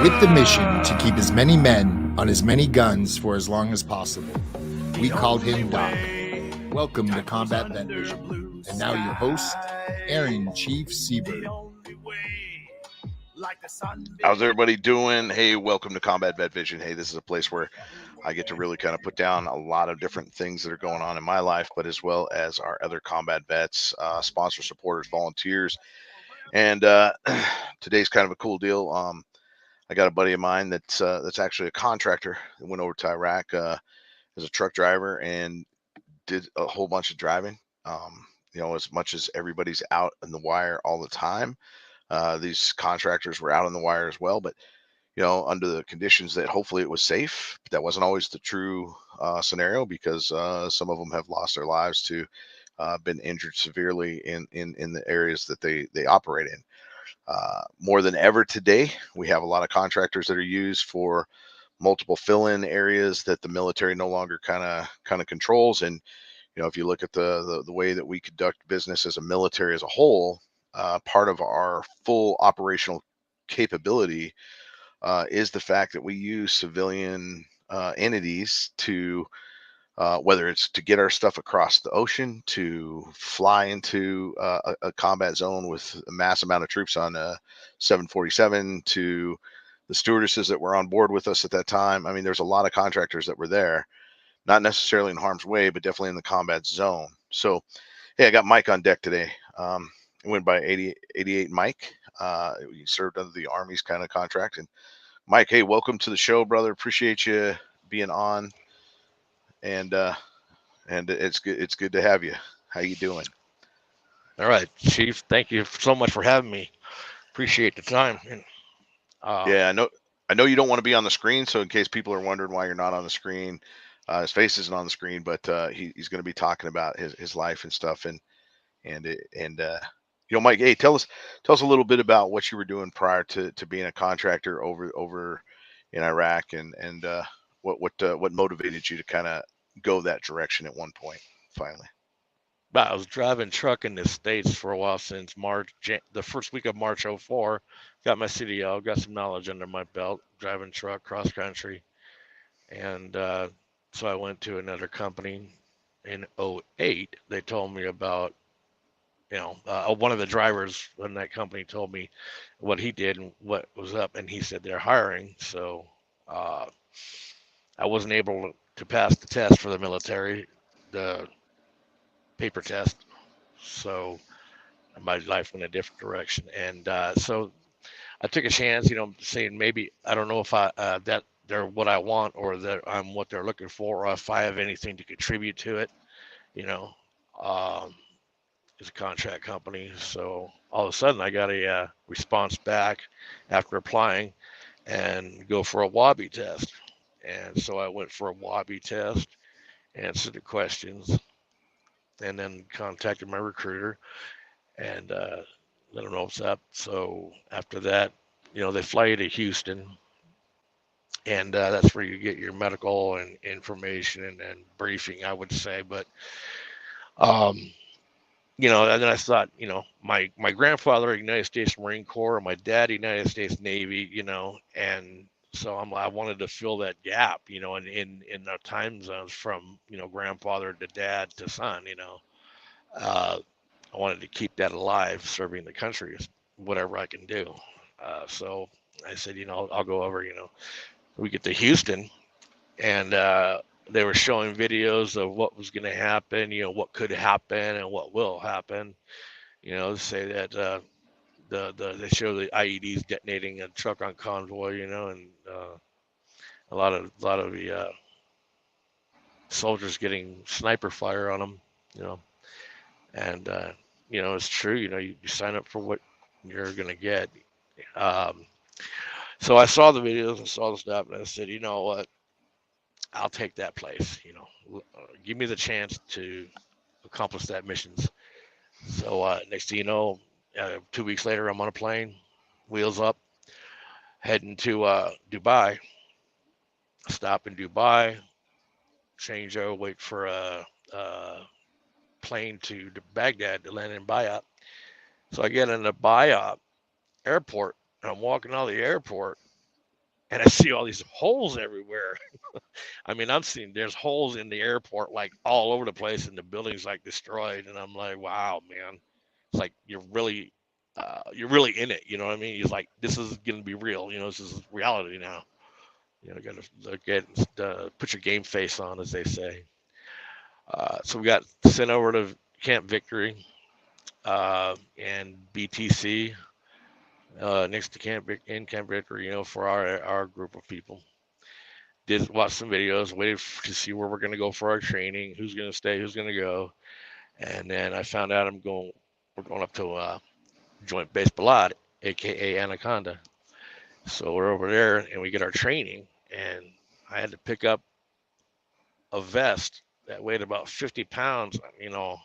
with the mission to keep as many men on as many guns for as long as possible. We called him Doc. Welcome to Combat Vet Vision. And now your host, Aaron Chief Seabird. How's everybody doing? Hey, welcome to Combat Vet Vision. Hey, this is a place where I get to really kind of put down a lot of different things that are going on in my life, but as well as our other combat vets, sponsors, supporters, volunteers. And today's kind of a cool deal. I got a buddy of mine that's actually a contractor that went over to Iraq as a truck driver and did a whole bunch of driving. As much as everybody's out in the wire all the time, these contractors were out on the wire as well, but under the conditions that hopefully it was safe. But that wasn't always the true scenario, because some of them have lost their lives to been injured severely in the areas that they operate in. More than ever today, we have a lot of contractors that are used for multiple fill-in areas that the military no longer kind of controls. And if you look at the way that we conduct business as a military as a whole, part of our full operational capability is the fact that we use civilian entities to whether it's to get our stuff across the ocean, to fly into a combat zone with a mass amount of troops on a 747, to the stewardesses that were on board with us at that time. I mean, there's a lot of contractors that were there, not necessarily in harm's way, but definitely in the combat zone. So, hey, I got Mike on deck today. It went by 88 Mike. He served under the Army's kind of contract. And Mike, hey, welcome to the show, brother. Appreciate you being on. And it's good to have you. How you doing? All right, Chief. Thank you so much for having me. Appreciate the time. Yeah, I know you don't want to be on the screen, so in case people are wondering why you're not on the screen, his face isn't on the screen, but he's going to be talking about his life and stuff. And Mike, hey, tell us a little bit about what you were doing prior to being a contractor over in Iraq, and what motivated you to kind of go that direction at one point finally. I was driving truck in the States for a while since the first week of March 04. Got my CDL, got some knowledge under my belt, driving truck cross country. And so I went to another company in 08. They told me about, one of the drivers in that company told me what he did and what was up. And he said they're hiring. So I wasn't able to pass the test for the military, the paper test. So my life went a different direction. And so I took a chance, saying maybe, I don't know if that they're what I want, or that I'm what they're looking for, or if I have anything to contribute to it, it's a contract company. So all of a sudden I got a response back after applying and go for a WABI test. And so I went for a WABI test, answered the questions, and then contacted my recruiter and let them know what's up. So after that, they fly you to Houston, and that's where you get your medical and information and briefing, I would say. But and then I thought, my grandfather, United States Marine Corps, and my dad, United States Navy, and so I wanted to fill that gap, in our time zones from, grandfather to dad to son, I wanted to keep that alive, serving the country, whatever I can do. So I said, I'll go over, we get to Houston, and they were showing videos of what was going to happen, what could happen and what will happen. Say that they show the IEDs detonating a truck on convoy, and a lot of the soldiers getting sniper fire on them, and it's true. You sign up for what you're going to get. So I saw the videos and saw the stuff, and I said, you know what? I'll take that place. Give me the chance to accomplish that missions. So next thing you know, 2 weeks later, I'm on a plane, wheels up, heading to Dubai. Stop in Dubai, change over, wait for a plane to Baghdad to land in Bayat. So I get in the Bayat airport, and I'm walking out of the airport, and I see all these holes everywhere. I mean, I'm seeing there's holes in the airport like all over the place, and the building's like destroyed. And I'm like, wow, man, it's like you're really in it. You know what I mean? He's like, this is gonna be real. You know, this is reality now. You know, got to put your game face on, as they say. So we got sent over to Camp Victory and BTC next to Camp Victory. You know, for our group of people. Did watch some videos, waited to see where we're gonna go for our training, who's gonna stay, who's gonna go, and then I found out we're going up to Joint Base Balad, aka Anaconda. So we're over there and we get our training, and I had to pick up a vest that weighed about 50 pounds. You know,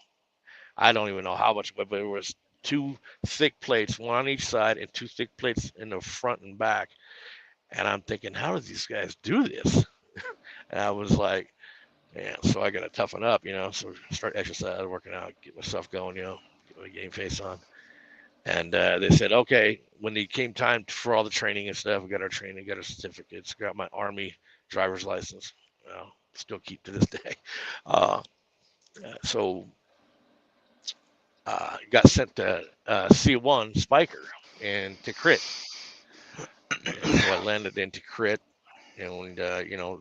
I don't even know how much, but it was two thick plates, one on each side, and two thick plates in the front and back. And I'm thinking, how do these guys do this? And I was like, man, so I got to toughen up, you know. So start exercise, working out, get myself going, you know, get my game face on. And they said, okay, when it came time for all the training and stuff, we got our training, got our certificates, got my Army driver's license. Well, still keep to this day. Uh, so got sent to C1 Spiker and to Crit. And so I landed in Tikrit, and you know,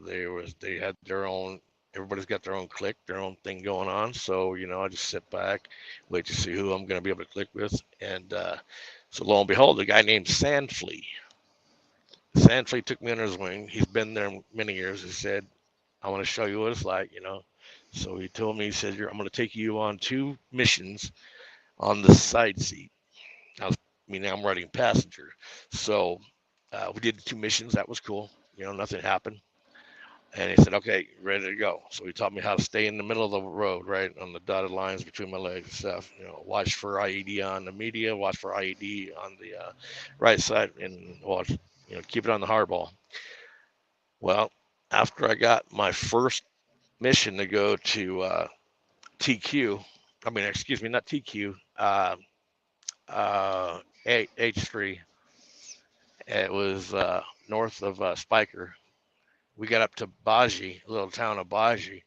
they had their own. Everybody's got their own clique, their own thing going on. So you know, I just sit back, wait to see who I'm going to be able to click with, and so lo and behold, a guy named Sandflea. Sandflea took me under his wing. He's been there many years. He said, "I want to show you what it's like," you know. So he told me, he said, "I'm going to take you on 2 missions on the side seat." Meaning I'm riding passenger. So we did the 2 missions. That was cool. You know, nothing happened. And he said, okay, ready to go. So he taught me how to stay in the middle of the road, right, on the dotted lines between my legs and stuff. You know, watch for IED on the media, watch for IED on the right side, and watch, you know, keep it on the hardball. Well, after I got my first mission to go to TQ, I mean, excuse me, not TQ, H3. It was north of Spiker. We got up to Baji, a little town of Baji,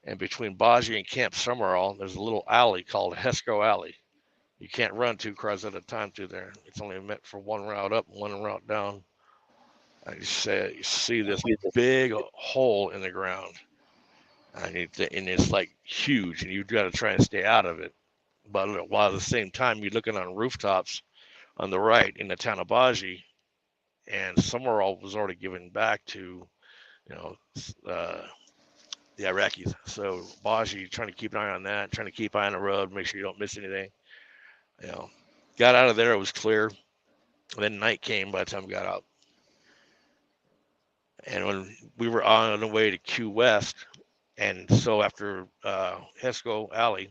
and between Baji and Camp Summerall, there's a little alley called Hesco Alley. You can't run 2 cars at a time through there. It's only meant for one route up, one route down. You see this big hole in the ground, and it's like huge, and you've got to try and stay out of it. But while at the same time, you're looking on rooftops on the right in the town of Baji, and Summerall was already given back to, you know, the Iraqis. So Baji, trying to keep an eye on that, trying to keep an eye on the road, make sure you don't miss anything. You know, got out of there, it was clear. And then night came by the time we got out. And when we were on the way to Q West, and so after Hesco Alley,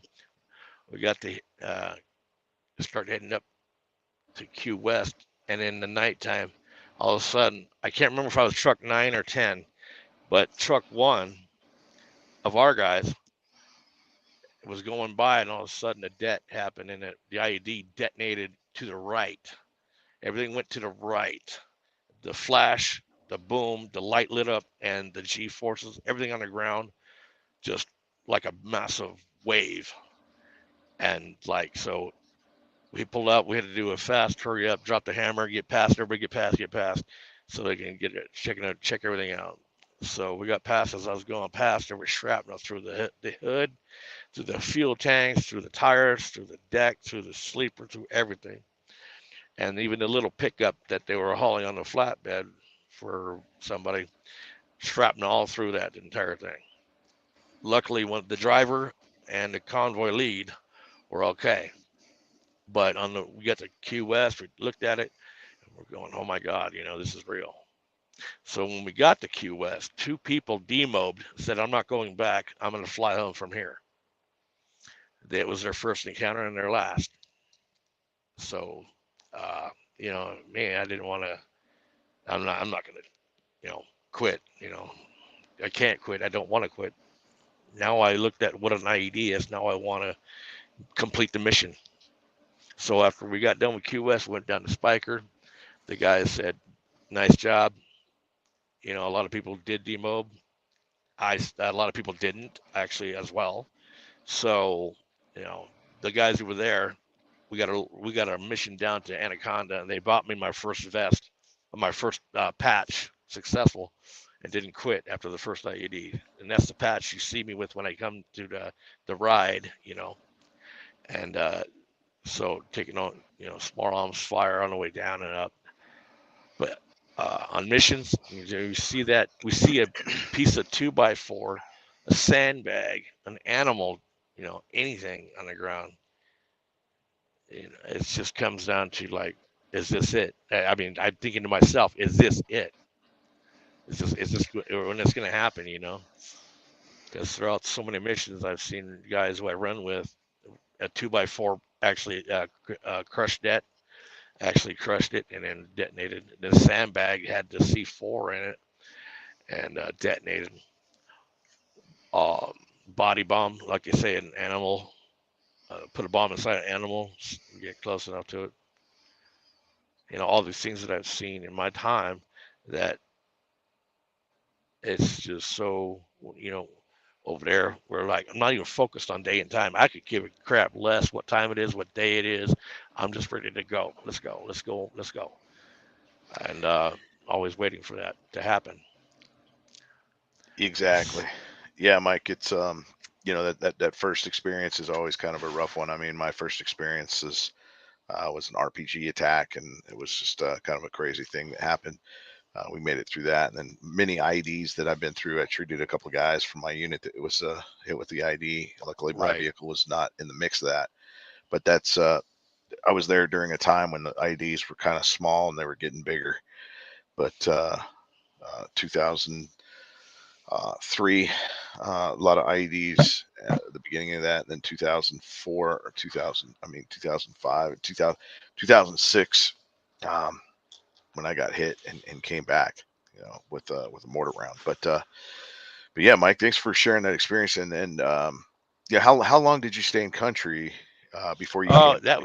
we got to start heading up to Q West. And in the nighttime, all of a sudden, I can't remember if I was truck 9 or 10, but truck 1 of our guys was going by, and all of a sudden a det happened, and the IED detonated to the right. Everything went to the right. The flash, the boom, the light lit up, and the G forces, everything on the ground, just like a massive wave. And like, so we pulled up. We had to do a fast hurry up, drop the hammer, get past, everybody get past, so they can get it, check everything out. So we got past. As I was going past, there was shrapnel through the hood, through the fuel tanks, through the tires, through the deck, through the sleeper, through everything. And even the little pickup that they were hauling on the flatbed for somebody, shrapnel all through that entire thing. Luckily, when the driver and the convoy lead were okay. But we got to Q West, we looked at it, and we're going, oh my God, you know, this is real. So when we got to Q West, 2 people demobbed, said, I'm not going back. I'm going to fly home from here. It was their first encounter and their last. So, you know, man, I didn't want to. I'm not going to, you know, quit. You know, I can't quit. I don't want to quit. Now I looked at what an IED is. Now I want to complete the mission. So after we got done with QS, went down to Spiker. The guy said, "Nice job. You know, a lot of people did demob. A lot of people didn't actually as well. So, you know, the guys who were there, we got a mission down to Anaconda, and they bought me my first vest, my first patch, successful, and didn't quit after the first IED. And that's the patch you see me with when I come to the ride, you know. And so taking on, you know, small arms fire on the way down and up. But on missions, you see that we see a piece of 2x4, a sandbag, an animal, you know, anything on the ground. You know, it just comes down to like, is this it? I mean, I'm thinking to myself, is this it? Is this when it's going to happen? You know, because throughout so many missions, I've seen guys who I run with, a 2x4 actually crushed that, actually crushed it and then detonated. The sandbag had the C4 in it and detonated. Um, Body bomb, like you say, an animal. Put a bomb inside an animal, get close enough to it. You know, all these things that I've seen in my time that it's just so, you know, over there, we're like, I'm not even focused on day and time. I could give a crap less what time it is, what day it is. I'm just ready to go. Let's go. Let's go. Let's go. And always waiting for that to happen. Exactly. Yeah, Mike, it's you know, that first experience is always kind of a rough one. I mean, my first experience was an RPG attack, and it was just kind of a crazy thing that happened. We made it through that, and then many IEDs that I've been through. I treated a couple of guys from my unit that it was hit with the ID. Luckily, my Right. vehicle was not in the mix of that. But that's I was there during a time when the IEDs were kind of small and they were getting bigger. But 2003, a lot of IEDs at the beginning of that. And then 2004 or 2000, I mean 2005, 2006. When I got hit and came back, you know, with a mortar round. But yeah, Mike, thanks for sharing that experience. And yeah, how long did you stay in country before you Oh, came back?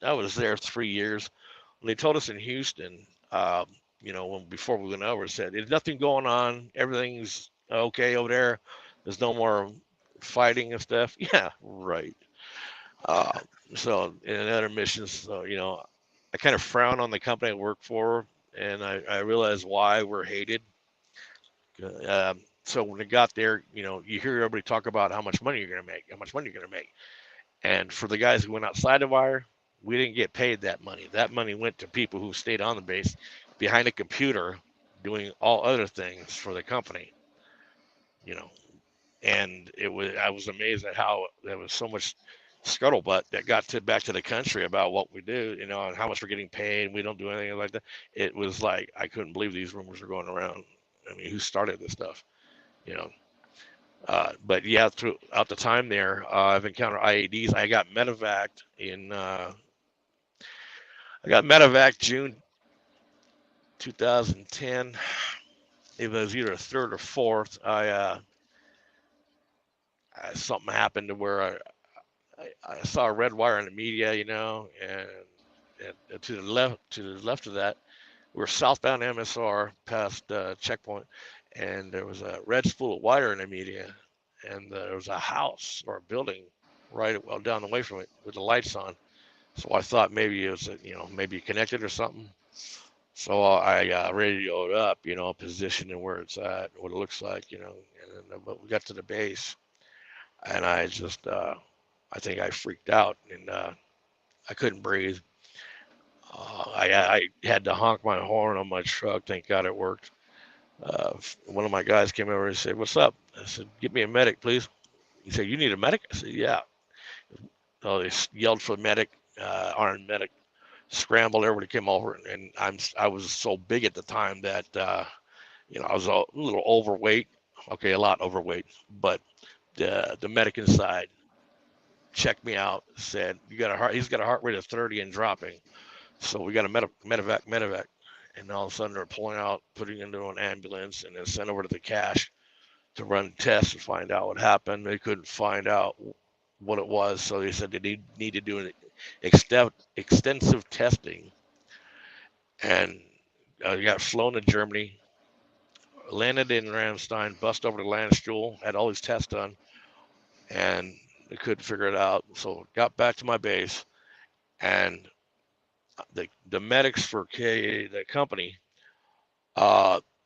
that was there 3 years. When they told us in Houston, you know, when before we went over, said there's nothing going on, everything's okay over there. There's no more fighting and stuff. Yeah, right. Uh, so in other missions, so you know, I kind of frown on the company I work for, and I realize why we're hated. So when it got there, you know, you hear everybody talk about how much money you're going to make, how much money you're going to make. And for the guys who went outside the wire, we didn't get paid that money. That money went to people who stayed on the base behind a computer doing all other things for the company, you know. And I was amazed at how there was so much scuttlebutt that got back to the country about what we do, you know, and how much we're getting paid. And we don't do anything like that. It was like, I couldn't believe these rumors were going around. I mean, who started this stuff, you know? But yeah, throughout the time there, I've encountered IEDs. I got medevac June 2010. It was either third or fourth. Something happened to where I saw a red wire in the media, you know, and to the left of that, we're southbound MSR past checkpoint, and there was a red spool of wire in the media, and there was a house or a building right well down the way from it with the lights on. So I thought maybe it was, you know, maybe connected or something. So I radioed up, you know, position and where it's at, what it looks like, you know. And then, but we got to the base, and I just, I think I freaked out, and I couldn't breathe. I had to honk my horn on my truck. Thank God it worked. One of my guys came over and said, "What's up?" I said, "Get me a medic, please." He said, "You need a medic?" I said, "Yeah." So they yelled for a medic, armed medic. Scrambled, everybody came over, and I was so big at the time that you know, I was a little overweight. Okay, a lot overweight, but the medic inside checked me out, said, "You got a heart. He's got a heart rate of 30 and dropping." So we got a medevac, and all of a sudden they're pulling out, putting into an ambulance, and then sent over to the cache to run tests and find out what happened. They couldn't find out what it was, so they said they need to do an extensive testing, and got flown to Germany, landed in Ramstein, bust over to Landstuhl, had all these tests done, and they couldn't figure it out. So got back to my base, and the medics for the company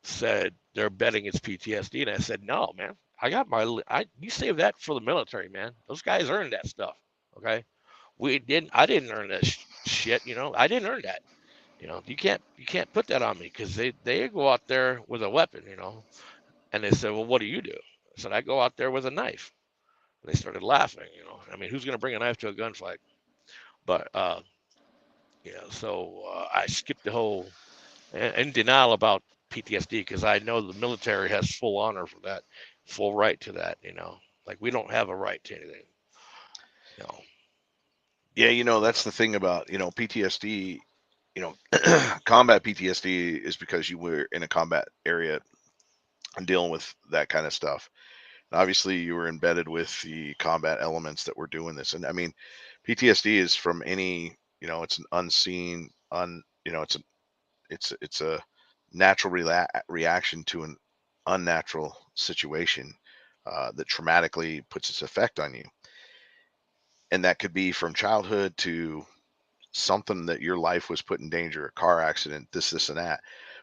said they're betting it's PTSD, and I said, no, man, you save that for the military, man. Those guys earned that stuff. Okay, I didn't earn that shit. I didn't earn that. You can't put that on me, because they go out there with a weapon. And they said, well, what do you do? I said, I go out there with a knife. And they started laughing. I mean, who's going to bring a knife to a gunfight? But so I skipped the whole in denial about PTSD, because I know the military has full honor for that, full right to that. Like, we don't have a right to anything. Yeah, that's the thing about PTSD. Combat PTSD is because you were in a combat area and dealing with that kind of stuff. And obviously, you were embedded with the combat elements that were doing this. And I mean, PTSD is from any, it's an unseen, it's a natural reaction to an unnatural situation that traumatically puts its effect on you. And that could be from childhood to something that your life was put in danger, a car accident, this and that.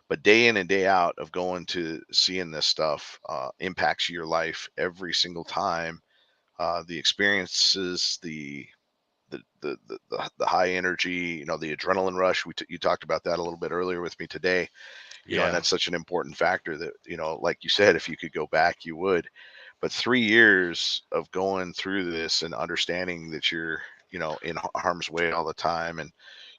But day in and day out of going to seeing this stuff impacts your life every single time. The experiences, the high energy, the adrenaline rush. You talked about that a little bit earlier with me today. And that's such an important factor that, like you said, if you could go back, you would. But 3 years of going through this and understanding that you're, in harm's way all the time, and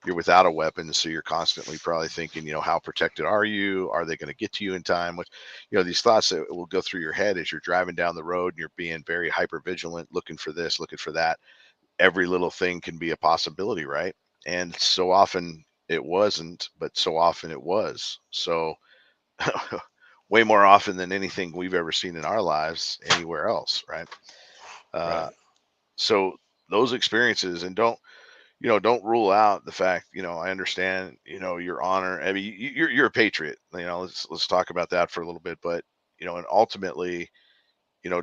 you're without a weapon, so you're constantly probably thinking, how protected are you? Are they going to get to you in time? Which, these thoughts that will go through your head as you're driving down the road and you're being very hyper vigilant, looking for this, looking for that. Every little thing can be a possibility, right? And so often it wasn't, but so often it was. So way more often than anything we've ever seen in our lives anywhere else, right? Right. So those experiences, and don't rule out the fact, I understand, your honor. I mean, you're a patriot, let's talk about that for a little bit. But, and ultimately,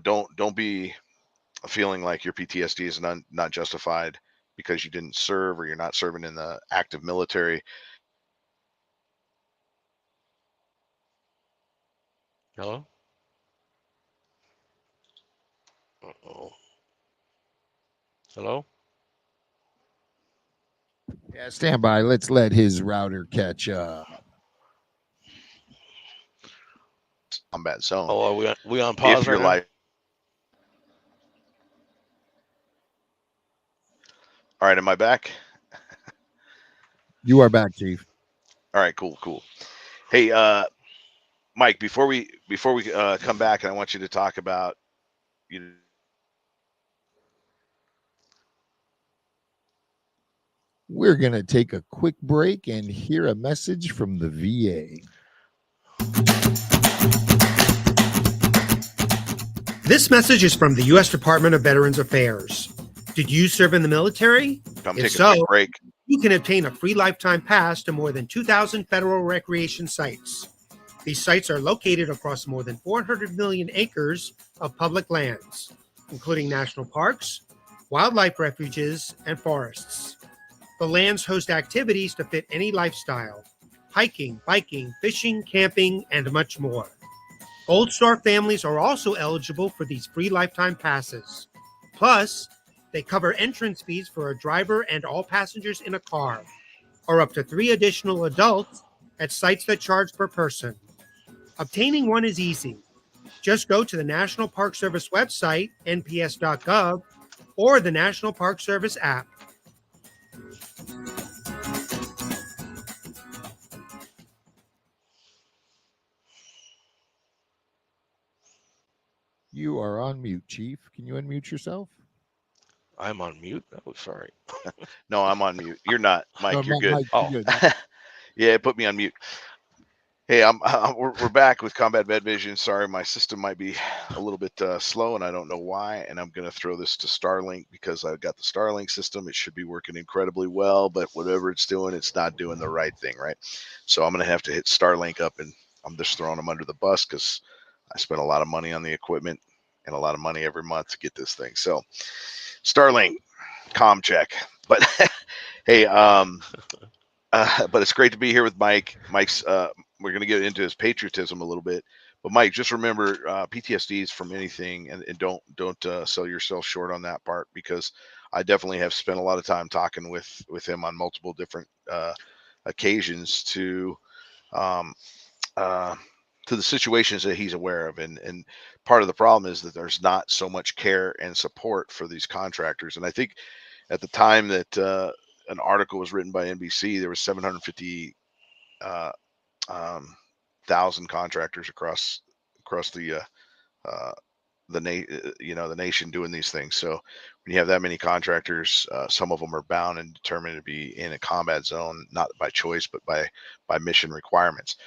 don't be feeling like your PTSD is not justified because you didn't serve, or you're not serving in the active military. Hello? Uh-oh. Hello? Yeah, stand by. Let's let his router catch up. Combat zone. Oh, are we on pause If your right now? life. All right, am I back? You are back, Chief. All right, cool. Hey, Mike, before we come back, and I want you to talk about, We're going to take a quick break and hear a message from the VA. This message is from the U.S. Department of Veterans Affairs. Did you serve in the military? If so, a quick break. You can obtain a free lifetime pass to more than 2,000 federal recreation sites. These sites are located across more than 400 million acres of public lands, including national parks, wildlife refuges, and forests. The lands host activities to fit any lifestyle: hiking, biking, fishing, camping, and much more. Gold Star families are also eligible for these free lifetime passes. Plus, they cover entrance fees for a driver and all passengers in a car, or up to 3 additional adults at sites that charge per person. Obtaining one is easy. Just go to the National Park Service website, nps.gov, or the National Park Service app. You are on mute, Chief. Can you unmute yourself? I'm on mute? Oh, sorry. No, I'm on mute. You're not, Mike. No, You're good. Oh. Good. Yeah, put me on mute. Hey, we're back with Combat Vet Vision. Sorry, my system might be a little bit slow, and I don't know why. And I'm going to throw this to Starlink because I've got the Starlink system. It should be working incredibly well, but whatever it's doing, it's not doing the right thing, right? So I'm going to have to hit Starlink up and I'm just throwing them under the bus because I spent a lot of money on the equipment and a lot of money every month to get this thing. So Starlink, comm check. But hey, but it's great to be here with Mike. Mike's we're going to get into his patriotism a little bit. But Mike, just remember, PTSD is from anything, and don't sell yourself short on that part, because I definitely have spent a lot of time talking with him on multiple different occasions to the situations that he's aware of, and part of the problem is that there's not so much care and support for these contractors. And I think at the time that an article was written by NBC, there was 750 thousand contractors across the the nation doing these things. So when you have that many contractors, some of them are bound and determined to be in a combat zone, not by choice, but by mission requirements.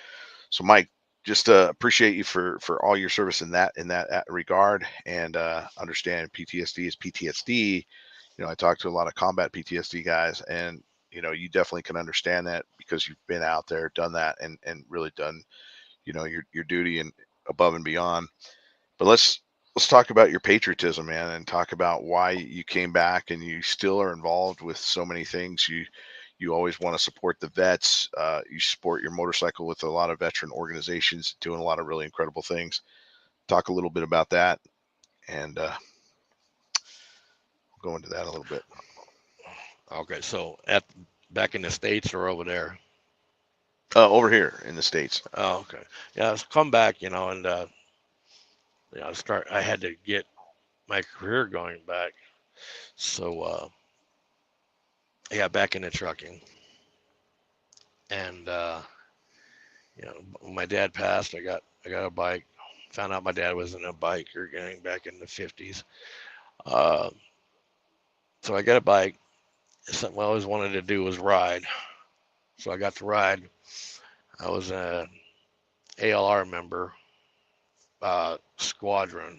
So Mike, just appreciate you for all your service in that regard, and understand PTSD is PTSD. I talk to a lot of combat PTSD guys, and you definitely can understand that because you've been out there, done that, and really done your duty and above and beyond. But let's talk about your patriotism, man, and talk about why you came back and you still are involved with so many things. You always want to support the vets. You support your motorcycle with a lot of veteran organizations doing a lot of really incredible things. Talk a little bit about that, and we'll go into that a little bit. Okay, so back in the States or over there? Over here in the States. Oh, okay. Yeah, let's come back, and I had to get my career going back. So yeah, back into trucking. And when my dad passed, I got a bike. Found out my dad wasn't a biker getting back in the 50s. So I got a bike. Something I always wanted to do was ride. So I got to ride. I was an ALR member, squadron,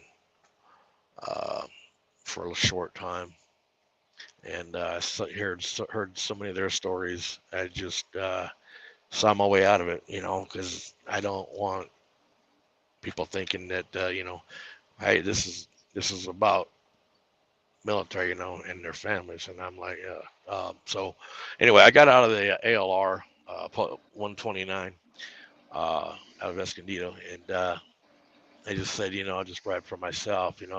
for a short time. And I heard so many of their stories. I just saw my way out of it, because I don't want people thinking that, hey, this is about military, and their families. And I'm like, so anyway, I got out of the ALR 129 out of Escondido, and I just said, I'll just ride for myself, and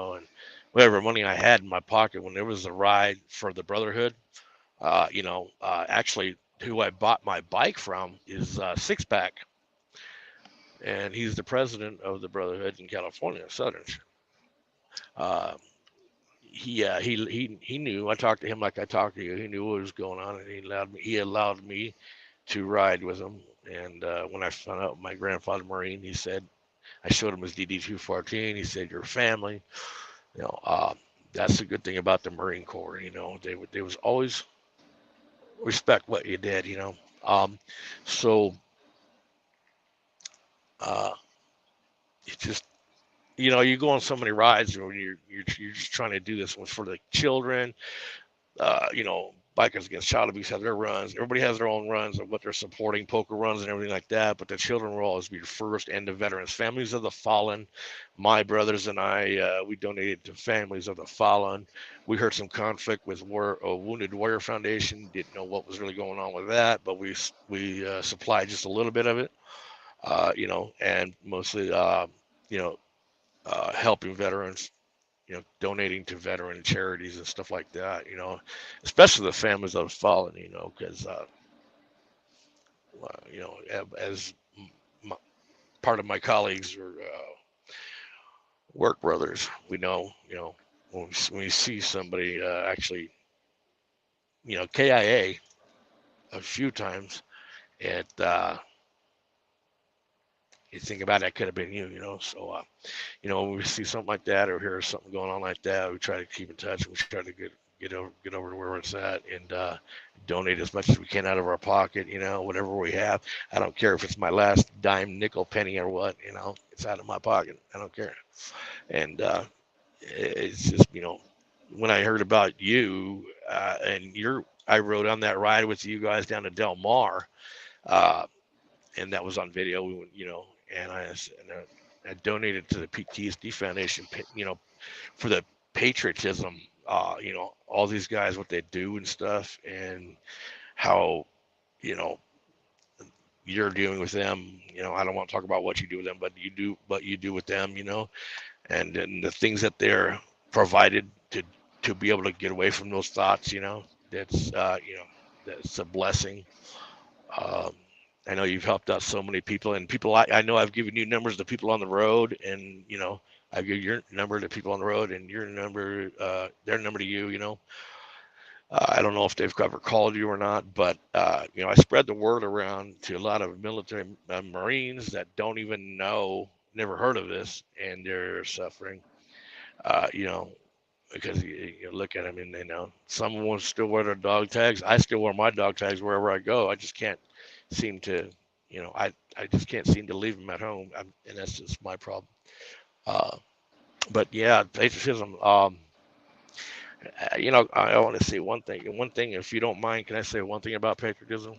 whatever money I had in my pocket when there was a ride for the Brotherhood, actually who I bought my bike from is Six Pack, and he's the president of the Brotherhood in California, Southern. He knew. I talked to him like I talked to you. He knew what was going on, and he allowed me to ride with him. And when I found out my grandfather Marine, he said, I showed him his DD-214. He said, "Your family, that's the good thing about the Marine Corps. They was always respect what you did. So it just." You go on so many rides where you're just trying to do this one for the children. Bikers Against Child Abuse have their runs. Everybody has their own runs of what they're supporting, poker runs and everything like that. But the children will always be first, and the veterans, families of the fallen. My brothers and I, we donated to families of the fallen. We heard some conflict with Wounded Warrior Foundation. Didn't know what was really going on with that, but we supplied just a little bit of it. And mostly, helping veterans, donating to veteran charities and stuff like that, especially the families of the fallen, because, as part of my colleagues or work brothers, we know, when we see somebody actually, KIA a few times, you think about it, that could have been you, So, when we see something like that or hear something going on like that, we try to keep in touch. We try to get over to where it's at and donate as much as we can out of our pocket. Whatever we have. I don't care if it's my last dime, nickel, penny, or what. It's out of my pocket. I don't care. And it's just when I heard about you and I rode on that ride with you guys down to Del Mar. And that was on video. We went, and I donated to the PTSD Foundation, for the patriotism, all these guys, what they do and stuff, and how, you know, you're dealing with them. I don't want to talk about what you do with them, but you do with them, and then the things that they're provided to be able to get away from those thoughts, that's, that's a blessing. Um, I know you've helped out so many people, and people, I know I've given you numbers to people on the road, and, I've given your number to people on the road, and your number, their number to you, I don't know if they've ever called you or not, but, I spread the word around to a lot of military Marines that don't even know, never heard of this, and they're suffering, you know, because you look at them and they know some will still wear their dog tags. I still wear my dog tags wherever I go. I just can't seem to, I just can't seem to leave them at home, and that's just my problem. Uh, but yeah, patriotism. I want to say one thing. One thing, if you don't mind, can I say one thing about patriotism?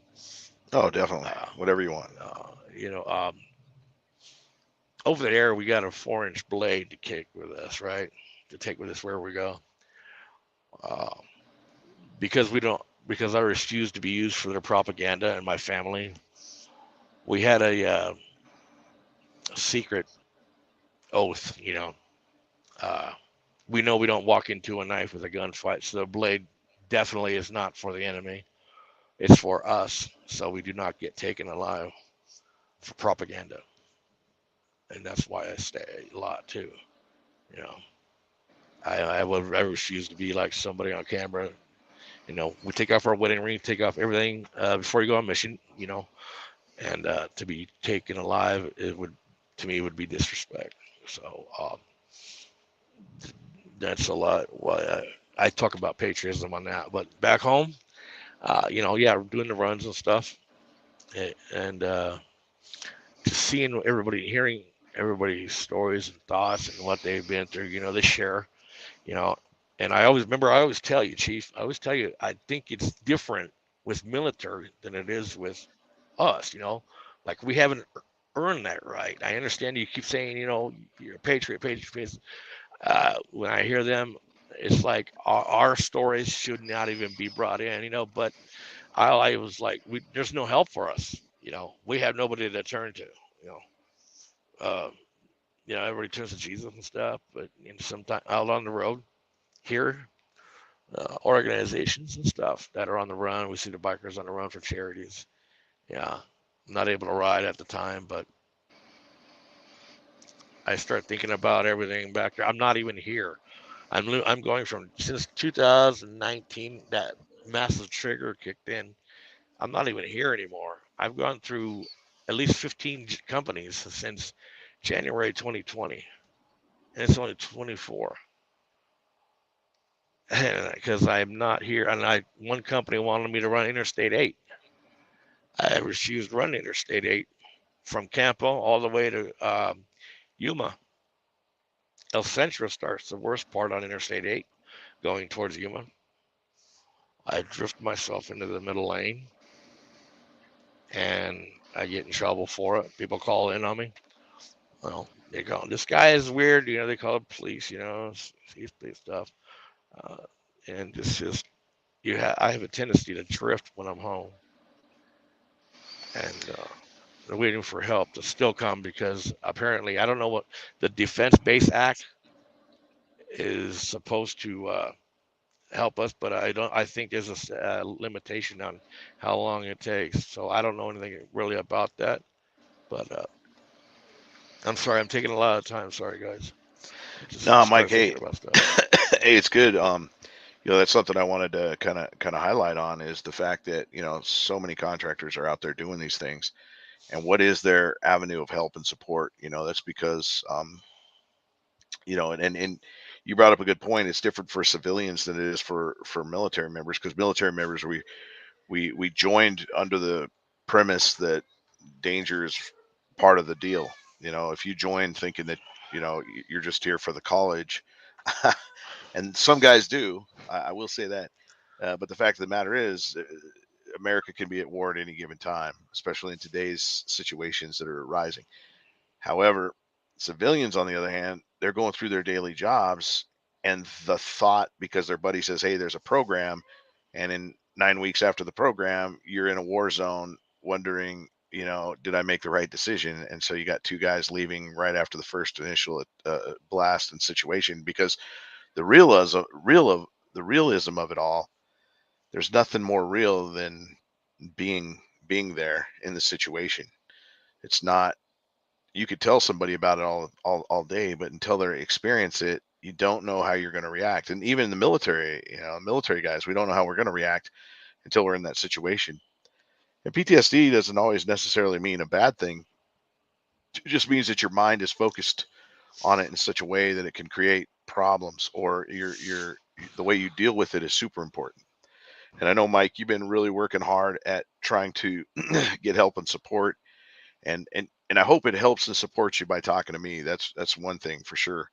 Oh, definitely. Uh, Whatever you want. uh, you know, um, Over there, we got a 4-inch blade to kick with us, right? To take with us where we go. Uh, because we don't, because I refuse to be used for their propaganda and my family. We had a secret oath, Uh, we know we don't walk into a knife with a gunfight, so the blade definitely is not for the enemy. It's for us, so we do not get taken alive for propaganda, and that's why I stay a lot too. You know, I refuse to be like somebody on camera. We take off our wedding ring, take off everything before you go on mission. And to be taken alive, to me, would be disrespect. So that's a lot. Why I talk about patriotism on that, but back home, yeah, we're doing the runs and stuff, and just seeing everybody, hearing everybody's stories and thoughts and what they've been through. They share. You know, and I always tell you, Chief, I always tell you, I think it's different with military than it is with us. Like we haven't earned that right. I understand you keep saying, you're a patriot, patriot, patriot. When I hear them, it's like our stories should not even be brought in, but I was like, there's no help for us. We have nobody to turn to, you know, uh, everybody turns to Jesus and stuff, but sometimes out on the road here, organizations and stuff that are on the run. We see the bikers on the run for charities. Yeah, I'm not able to ride at the time, but I start thinking about everything back there. I'm not even here. I'm going from since 2019 that massive trigger kicked in. I'm not even here anymore. I've gone through at least 15 companies since January 2020, and it's only 24. Because I'm not here, and one company wanted me to run Interstate 8. I refused running Interstate 8 from Campo all the way to Yuma. El Centro starts the worst part on Interstate 8 going towards Yuma. I drift myself into the middle lane and I get in trouble for it. People call in on me. Well, they go, this guy is weird. They call the police, police stuff. Uh, and it's just, I have a tendency to drift when I'm home. And they're waiting for help to still come because apparently, I don't know what the Defense Base Act is supposed to help us, but I think there's a limitation on how long it takes. So I don't know anything really about that, but I'm sorry, I'm taking a lot of time. Sorry, guys. No, Mike, hey, About stuff. hey, it's good. That's something I wanted to kind of highlight on is the fact that, so many contractors are out there doing these things. And what is their avenue of help and support? That's because, and you brought up a good point. It's different for civilians than it is for military members, because military members, we joined under the premise that danger is part of the deal. If you join thinking that, you're just here for the college, and some guys do, I will say that. But the fact of the matter is, America can be at war at any given time, especially in today's situations that are arising. However, civilians, on the other hand, they're going through their daily jobs, and the thought, because their buddy says, hey, there's a program, and in 9 weeks after the program, you're in a war zone wondering, did I make the right decision? And so you got two guys leaving right after the first initial blast and situation, because the realism of it all, there's nothing more real than being there in the situation. It's not, you could tell somebody about it all day, but until they experience it, you don't know how you're going to react. And even in the military, military guys, we don't know how we're going to react until we're in that situation. And PTSD doesn't always necessarily mean a bad thing. It just means that your mind is focused on it in such a way that it can create problems, or the way you deal with it is super important. And I know, Mike, you've been really working hard at trying to get help and support, and I hope it helps and supports you by talking to me. That's one thing for sure.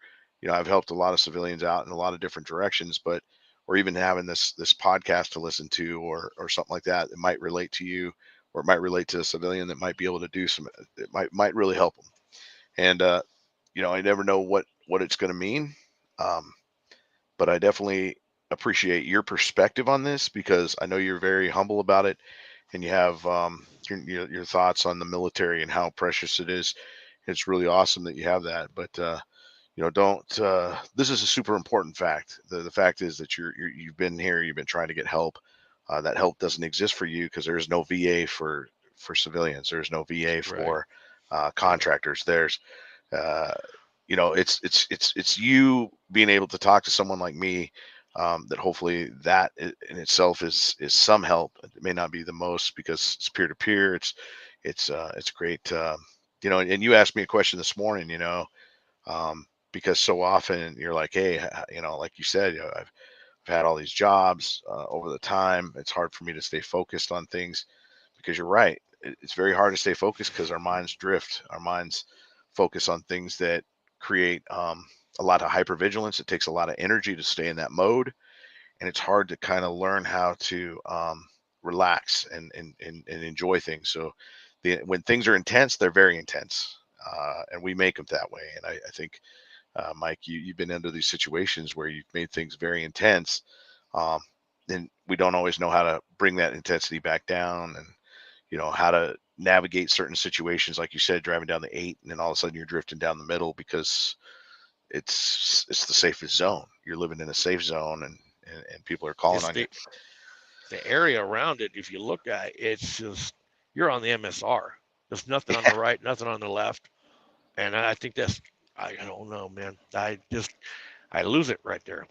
I've helped a lot of civilians out in a lot of different directions, but or even having this podcast to listen to, or something like that might relate to you, or it might relate to a civilian that might be able to do some, it might really help them. And I never know what it's going to mean, but I definitely appreciate your perspective on this, because I know you're very humble about it, and you have your thoughts on the military and how precious it is. It's really awesome that you have that. But don't. This is a super important fact. The fact is that you've been here. You've been trying to get help. That help doesn't exist for you because there's no VA for civilians. There's no VA for contractors. There's it's you being able to talk to someone like me, that hopefully that in itself is some help. It may not be the most, because it's peer to peer. It's great. And you asked me a question this morning, because so often you're like, hey, like you said, I've had all these jobs over the time. It's hard for me to stay focused on things, because you're right. It's very hard to stay focused because our minds drift. Our minds focus on things that create a lot of hypervigilance. It takes a lot of energy to stay in that mode, and it's hard to kind of learn how to relax and enjoy things. So when things are intense, they're very intense, and we make them that way. And I think, Mike, you've been into these situations where you've made things very intense, and we don't always know how to bring that intensity back down, and how to navigate certain situations, like you said, driving down the 8, and then all of a sudden you're drifting down the middle because it's the safest zone. You're living in a safe zone, and people are calling on you. The area around it, if you look at it, it's just, you're on the MSR. There's nothing on the right, nothing on the left, and I think that's, I don't know, man. I lose it right there.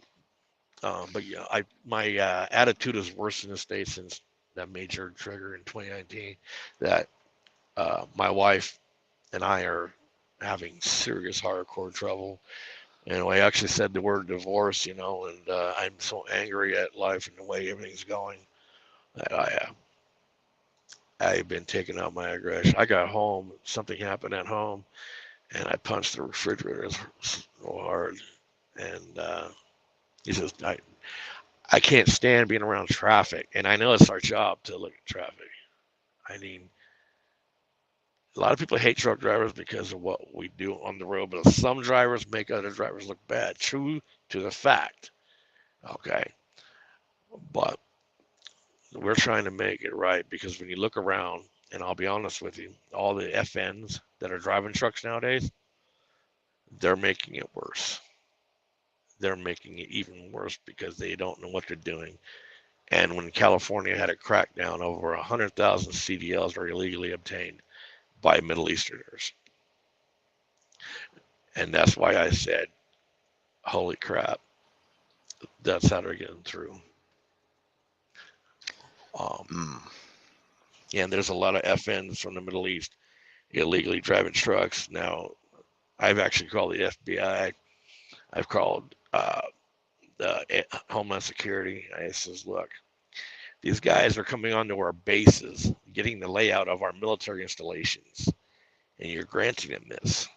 But yeah, my attitude is worse in the States since that major trigger in 2019. That my wife and I are having serious hardcore trouble. And I actually said the word divorce, and I'm so angry at life and the way everything's going that I've been taking out my aggression. I got home, something happened at home, and I punched the refrigerator so hard. And he says, I can't stand being around traffic. And I know it's our job to look at traffic. I mean, a lot of people hate truck drivers because of what we do on the road, but some drivers make other drivers look bad. True to the fact. Okay. But we're trying to make it right, because when you look around, and I'll be honest with you, all the FNs that are driving trucks nowadays, they're making it worse. They're making it even worse because they don't know what they're doing. And when California had a crackdown, over 100,000 CDLs are illegally obtained by Middle Easterners. And that's why I said, holy crap, that's how they're getting through. And there's a lot of FNs from the Middle East illegally driving trucks. Now, I've actually called the FBI. I've called the Homeland Security. I says, look, these guys are coming onto our bases, getting the layout of our military installations, and you're granting them this.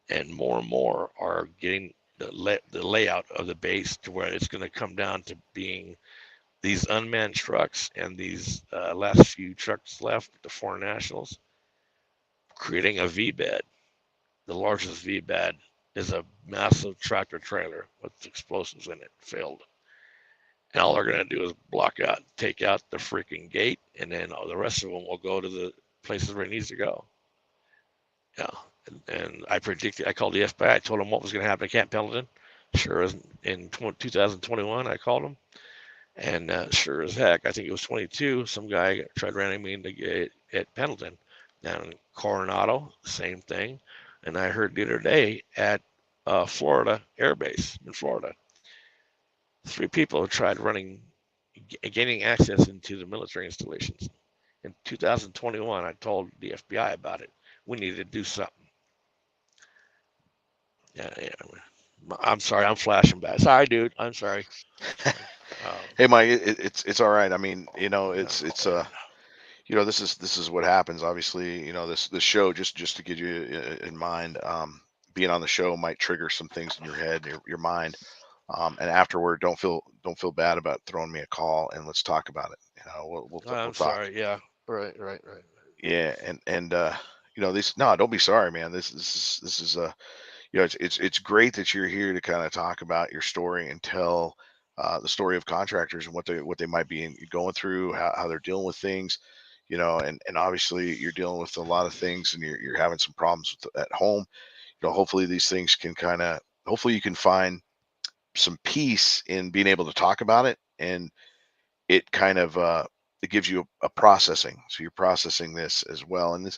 And more are getting the layout of the base to where it's going to come down to being these unmanned trucks and these last few trucks left, the foreign nationals, creating a V bed the largest VBAD is a massive tractor trailer with explosives in it, filled. And all they're going to do is take out the freaking gate, and then the rest of them will go to the places where it needs to go. Yeah. And I called the FBI. I told them what was going to happen at Camp Pendleton. Sure as in 2021, I called them. And sure as heck, I think it was 22, some guy tried running me into gate at Pendleton. Down in Coronado, same thing. And I heard the other day at Florida Air Base in Florida, 3 people tried gaining access into the military installations. In 2021, I told the FBI about it. We needed to do something. Yeah. I'm sorry, I'm flashing back. Sorry, dude. I'm sorry. Hey, Mike, it's all right. I mean, it's this is what happens. Obviously, this show, just to get you in mind, being on the show might trigger some things in your head, your mind, and afterward, don't feel bad about throwing me a call and let's talk about it. We'll I'm talk. sorry. Yeah. Right. Yeah, and this, no, don't be sorry, man. This is it's great that you're here to kind of talk about your story and tell the story of contractors and what they might be going through, how they're dealing with things, and obviously you're dealing with a lot of things and you're having some problems at home. Hopefully these things can hopefully you can find some peace in being able to talk about it, and it kind of it gives you a processing. So you're processing this as well, and this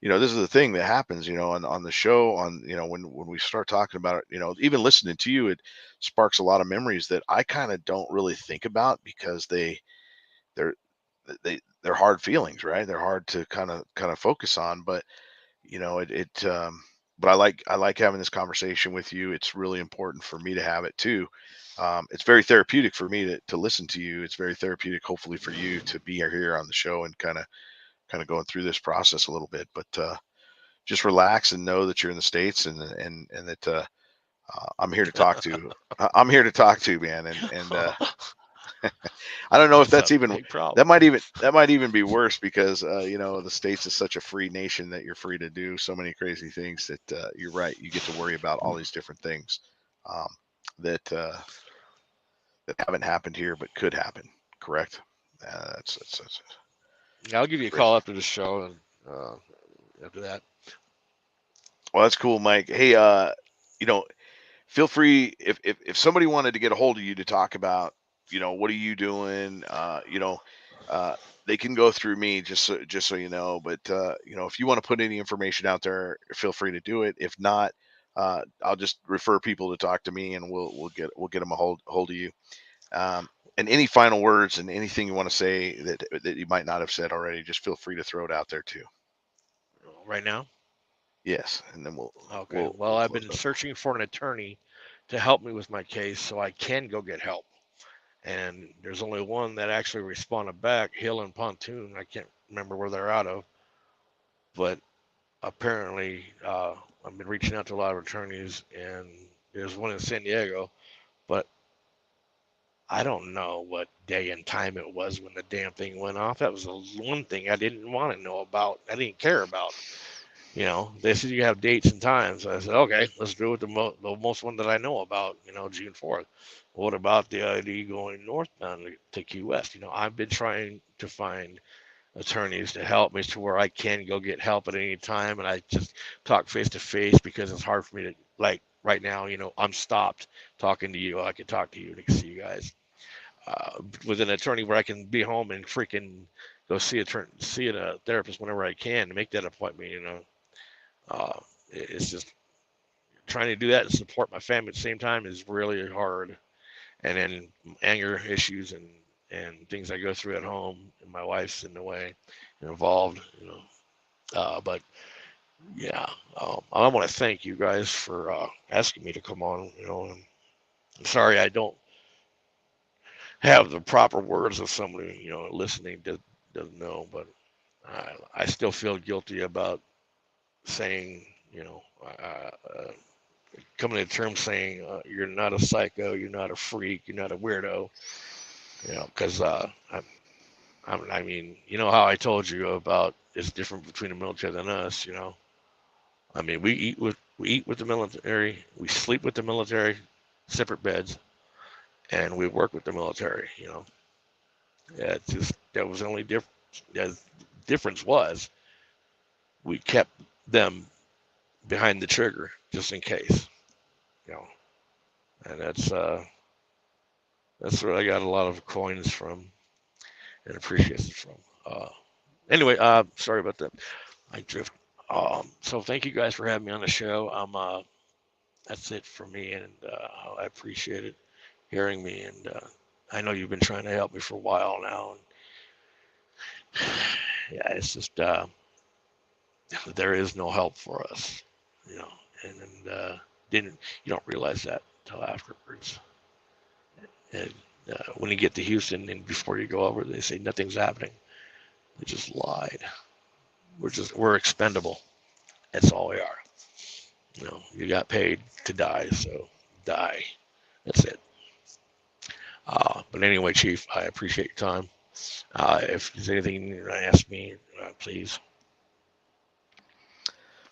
is the thing that happens, on the show, when we start talking about it, even listening to you, it sparks a lot of memories that I kind of don't really think about because they're hard feelings, right? They're hard to kind of focus on, but but I like having this conversation with you. It's really important for me to have it too. It's very therapeutic for me to listen to you. It's very therapeutic, hopefully, for you to be here on the show and kind of going through this process a little bit. But just relax and know that you're in the States and that I'm here to talk to. I'm here to talk to, man. And I don't know if that's even that might even be worse because the States is such a free nation that you're free to do so many crazy things that you're right. You get to worry about all these different things that haven't happened here but could happen. Correct. That's I'll give you a call after the show and after that. Well, that's cool, Mike. Hey, feel free if somebody wanted to get a hold of you to talk about, what are you doing? They can go through me just so you know. But if you want to put any information out there, feel free to do it. If not, I'll just refer people to talk to me, and we'll get them a hold of you. And any final words and anything you want to say that you might not have said already, just feel free to throw it out there too. Right now? Yes, and then Okay. Well, I've been searching for an attorney to help me with my case so I can go get help. And there's only one that actually responded back, Hill and Pontoon. I can't remember where they're out of, but apparently I've been reaching out to a lot of attorneys, and there's one in San Diego, but I don't know what day and time it was when the damn thing went off. That was the one thing I didn't want to know about. I didn't care about. They said you have dates and times. I said, okay, let's do it the most one that I know about, June 4th. What about the ID going northbound to Key West? I've been trying to find attorneys to help me to where I can go get help at any time. And I just talk face to face because it's hard for me to, like right now, I'm stopped talking to you. I can talk to you and I can see you guys. With an attorney where I can be home and freaking go see a therapist whenever I can to make that appointment, it's just trying to do that and support my family at the same time is really hard. And then anger issues and things I go through at home, and my wife's in the way involved, but yeah, I want to thank you guys for asking me to come on. I'm sorry I don't have the proper words of somebody listening doesn't know, but I still feel guilty about saying coming to terms saying you're not a psycho, you're not a freak, you're not a weirdo, because I mean, how I told you about it's different between the military than us, I mean, we eat with the military, we sleep with the military, separate beds, and we work with the military. You know, yeah, it's just that was the only difference. The difference was we kept them behind the trigger just in case. You know, and that's where I got a lot of coins from and appreciation from. Anyway, sorry about that. I drift. So thank you guys for having me on the show. That's it for me, and I appreciate it hearing me. And I know you've been trying to help me for a while now. And yeah, it's just there is no help for us, you know. And you don't realize that until afterwards. And when you get to Houston and before you go over, they say nothing's happening. They just lied. We're expendable. That's all we are. You know, you got paid to die, so die. That's it. But anyway, Chief, I appreciate your time. If there's anything you want to ask me, please.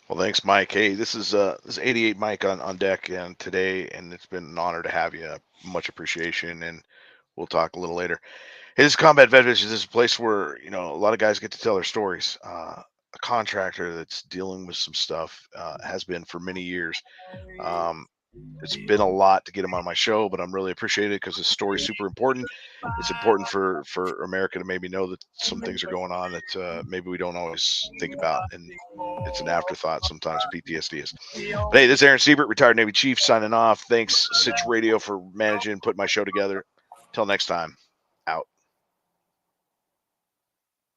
Well, thanks, Mike. Hey, this is 88 Mike on deck and today, and it's been an honor to have you. Much appreciation, and we'll talk a little later. Hey, this is Combat Vet Vision. This is a place where, you know, a lot of guys get to tell their stories. A contractor that's dealing with some stuff has been for many years. It's been a lot to get him on my show, but I'm really appreciated because his story is super important. It's important for America to maybe know that some things are going on that maybe we don't always think about, and it's an afterthought sometimes. PTSD is. But hey, this is Aaron Siebert, retired Navy chief, signing off. Thanks, Sitch Radio, for managing and putting my show together. Till next time.